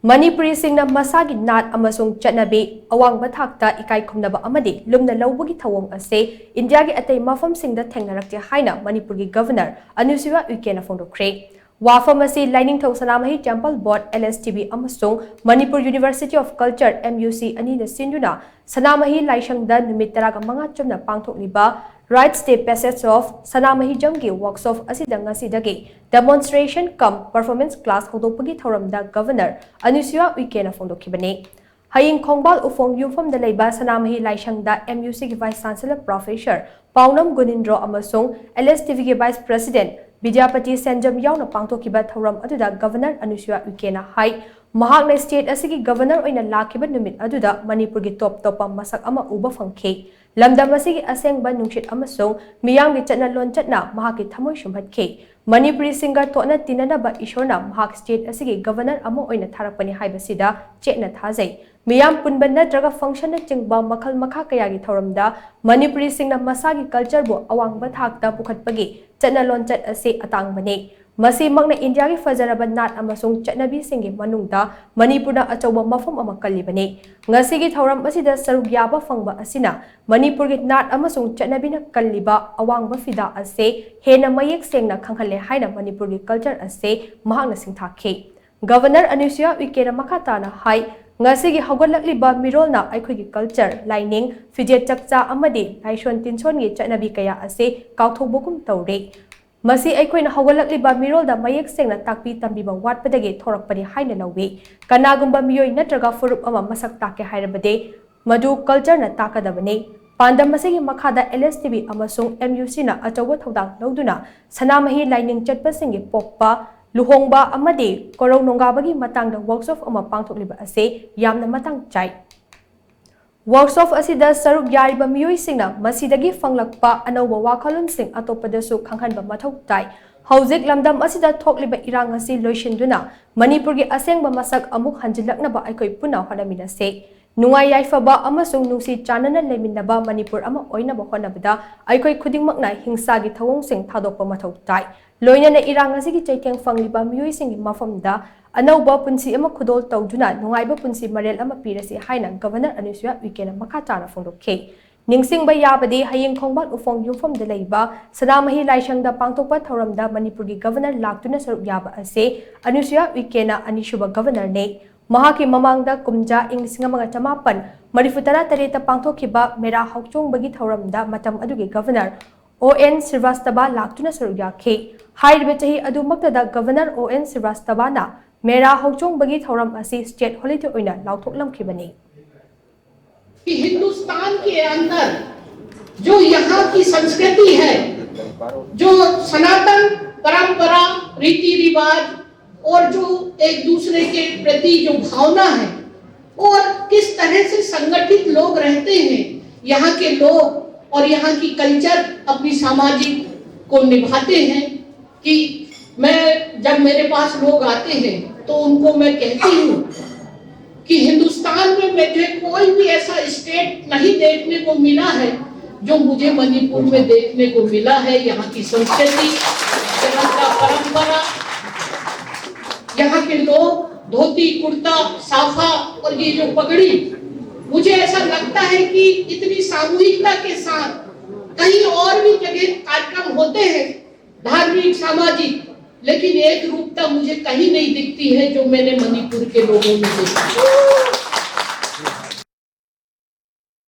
Manipuri singna masagi nat amasung chatnabi awangba thakta ikai khumnaba amadi lumna loubagi thouong ase India gi atei mapham singda thengnarakte haina Manipur gi Governor Anusuiya Uikey na phongdokkhre. Wafam asi lining thau sanamahi Temple Board LSTB amasung Manipur University of Culture MUC ani na sinduna sanamahi laishangda numit 15 na pangthokliba Right Step Passage of Sanamahi Jamgi Workshop asida ngasidagi demonstration cum performance class hodopagi thoramda Governor Anusuiya Uikey na phongdokhibani. Haying khongbal ufong yumfam da leiba sanamahi laishangda MUC gi Vice Chancellor Professor Paunam Gunindro amasung LSTV gi Vice President Vidyapati Senjam yauna pangtokhiba thoram aduda Governor Anusuiya Uikey na hai mahakna state asigi governor oina lakhiba numit aduda Manipur gi top masak ama uba phangkhe. Lamdam asigi asengba nungshit amasung miyam gi chatna lon chatna mahaki thamoi shumbhatkhe. Manipuri singa tona tinanaba ishorna mahak state asigi governor ama oina tharakpani haibasida chetna thajai. Miyam punban natraga function na chingba makhal makha kaya gi thoramda Manipuri singna masagi culture bo awangba thakta pukhatpagi chatna lon chat ase atangbane. Masi magna India gi fajaraba nat amasung chatnabi singi manungda Manipurna achauba mapham ama kallibani. Ngasigi thoram asida saruk yaba fangba asina Manipur gi nat amasung chatnabi na kalliba awangba fida ase hena mayek sengna khanghalle haina Manipur gi culture ase mahakna singthakhe. Governor Anusuiya Uikey na makata na hai ngasigi haugatlakliba mirolna aikhoigi culture lining fije chakcha amadi laishon tinson gi chatnabi kaya ase kauthobogum tawre. Masi aikoina haugatlakliba mirolda mayek sengna takpi tambiba watpadagi thorakpani haina lawi kanagumba miyoi natraga furup ama masak take hairabade madu culture na takadabane. Pandam masigi makhada LSTB amasung MUC na achawa thodang loduna sanamahi lining chatpasingi pokpa luhongba amadi korong nongabagi matangda workshop ama pangthokliba ase yamna matang chai. Workshop asida saruk yariba miyoi singna masidagi fanglakpa anauba wakhalon sing atopadasu khanghanba mathau tai. Haujik lamdam asida thokliba irang asi loishinduna Manipur gi asengba masak amuk hanjilaknaba aikoi puna honaminase. Nungai yaifaba amasung nungsi chanana leminaba Manipur ama oinaba honabada aikoi khudingmakna hingsa gi thouong sing thadokpa mathau tai. Loinana irang asigi chaiteng fangliba miyoi singi mafamda anauba punsi ama khudol tawduna nungaiba punsi marel ama pirasi haina Governor Anusuiya Uikey na makatana phongdokhe. Ningsingba yabadi haying khongbal ufong yumfam da leiba sanamahi laishangda pangtokpa thoramda Manipur gi Governor laktuna saruk yaba ase Anusuiya Uikey na anishuba Governor ne. Mahaki mamangda kumja ing 1953 pangtokhiba mera hokchong bagi thoramda matam adugi Governor ON Srivastava laktuna saruk yakhe. Hairibe chahi adumaktada Governor ON Srivastava na मेरा हौचोंग बगी थौरम असी state holiday ओइना लाउथोकलमखिबनी। Hindustan के अंदर जो यहाँ की संस्कृति है, जो सनातन परंपरा रीति रिवाज और जो एक दूसरे के प्रति जो भावना है और किस तरह से संगठित लोग रहते हैं, यहाँ के लोग और यहाँ की कल्चर अपनी सामाजिक को निभाते हैं कि मैं जब मेरे पास लोग आते हैं तो उनको मैं कहती हूँ कि हिंदुस्तान में मुझे कोई भी ऐसा स्टेट नहीं देखने को मिला है जो मुझे मणिपुर में देखने को मिला है। यहाँ की संस्कृति, यहाँ का परंपरा, यहाँ के लोग धोती कुर्ता साफा और ये जो पगड़ी, मुझे ऐसा लगता है कि इतनी सामूहिकता के साथ कहीं और भी जगह कार्यक्रम होते हैं धार्मिक सामाजिक, लेकिन एक रूपता मुझे कहीं नहीं दिखती है जो मैंने मणिपुर के लोगों में देखी।